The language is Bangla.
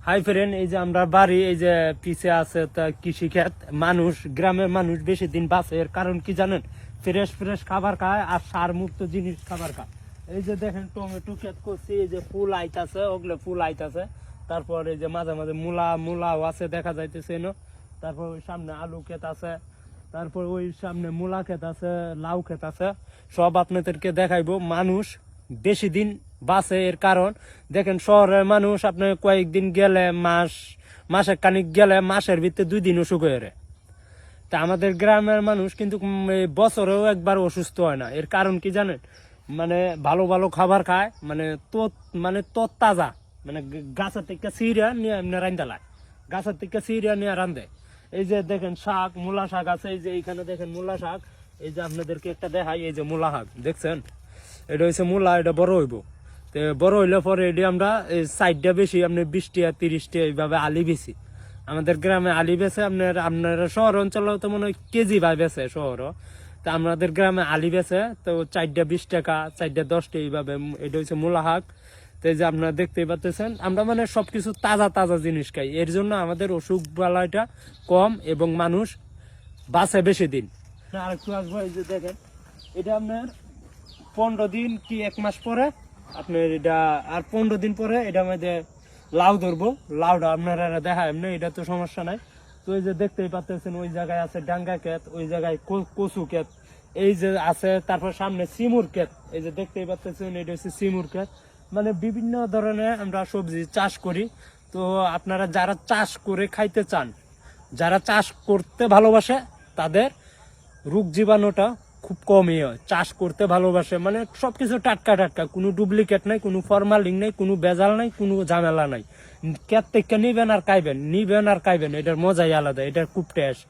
হাই ফ্রেন্ড, এই যে আমরা বাড়ি, এই যে পিছে আছে তা কৃষি ক্ষেত। মানুষ, গ্রামের মানুষ বেশি দিন বাঁচে, এর কারণ কি জানেন? ফ্রেশ ফ্রেশ খাবার খায় আর সার মুক্ত জিনিস খাবার খায়। এই যে দেখেন টমেটো ক্ষেত করছি, এই যে ফুল আইতাছে, ওগুলো ফুল আইতাছে। তারপর এই যে মাঝে মাঝে মূলাও আছে দেখা যাইতেছে না। তারপর ওই সামনে আলু ক্ষেত আছে, তারপর ওই সামনে মূলা ক্ষেত আছে, লাউ ক্ষেত আছে। সব আপনাদেরকে দেখাইবো। মানুষ বেশি দিন বাঁচে, এর কারণ দেখেন শহরের মানুষ আপনার কয়েকদিন গেলে মাসের খানিক গেলে মাসের ভিতরে 2 দিন অসুখ হয়ে যায়। তা আমাদের গ্রামের মানুষ কিন্তু এই বছরেও একবার অসুস্থ হয় না। এর কারণ কি জানেন? মানে ভালো ভালো খাবার খায়, মানে তাজা, মানে গাছের থেকে ছিঁড়া নিয়ে এমনি রান্ধা লাগে, গাছের থেকে ছিঁড়া নিয়ে রান্ধে। এই যে দেখেন শাক, মূলা শাক আছে, এই যে এইখানে দেখেন মূলা শাক। এই যে আপনাদেরকে একটা দেখাই, এই যে মূলা শাক দেখছেন, এটা হচ্ছে মূলা, এটা বড় হইব। তো বড় হইলে পরে এটি আমরা এই সাইডটা বেশি, আপনি 20 টাকা 30 টাকা এইভাবে আলি বেশি। আমাদের গ্রামে আলি বেছে, আপনার শহর অঞ্চলেও তো মনে হয় কেজি ভাই বেছে শহরও। তো আমাদের গ্রামে আলি বেছে তো 4টা 20 টাকা, 4টা 10 টাকা এইভাবে। এটা হচ্ছে মূলা শাক। তো এই যে আপনারা দেখতেই পাচ্ছেন, আমরা মানে সবকিছু তাজা তাজা জিনিস খাই, এর জন্য আমাদের অসুখ বালাইটা কম এবং মানুষ বাঁচে বেশি দিন। আরেকটু আসবো, এই যে দেখেন, এটা আপনার 15 দিন কি 1 মাস পরে আপনার এটা, আর 15 দিন পরে এটা মধ্যে লাউ ধরবো। লাউটা আপনারা দেখা এমনি, এটা তো সমস্যা নাই। তো এই যে দেখতেই পাচ্ছেন, ওই জায়গায় আছে ডাঙ্গা ক্ষেত, ওই জায়গায় কচু ক্ষেত, এই যে আছে। তারপর সামনে সিমুর ক্ষেত, এই যে দেখতেই পাচ্ছেন, এটা হচ্ছে সিমুর ক্ষেত। মানে বিভিন্ন ধরনের আমরা সবজি চাষ করি। তো আপনারা যারা চাষ করে খাইতে চান, যারা চাষ করতে ভালোবাসে, তাদের রোগ জীবাণুটা খুব কমই হয়। চাষ করতে ভালোবাসে মানে সবকিছু টাটকা টাটকা, কোনো ডুপ্লিকেট নাই, কোনো ফরমালিন নাই, কোনো ভেজাল নাই, কোনো ঝামেলা নাই। ক্ষেত থেকে নিবেন আর খাইবেন, নিবেন আর খাইবেন, এটার মজাই আলাদা, এটার খুব টেস্ট।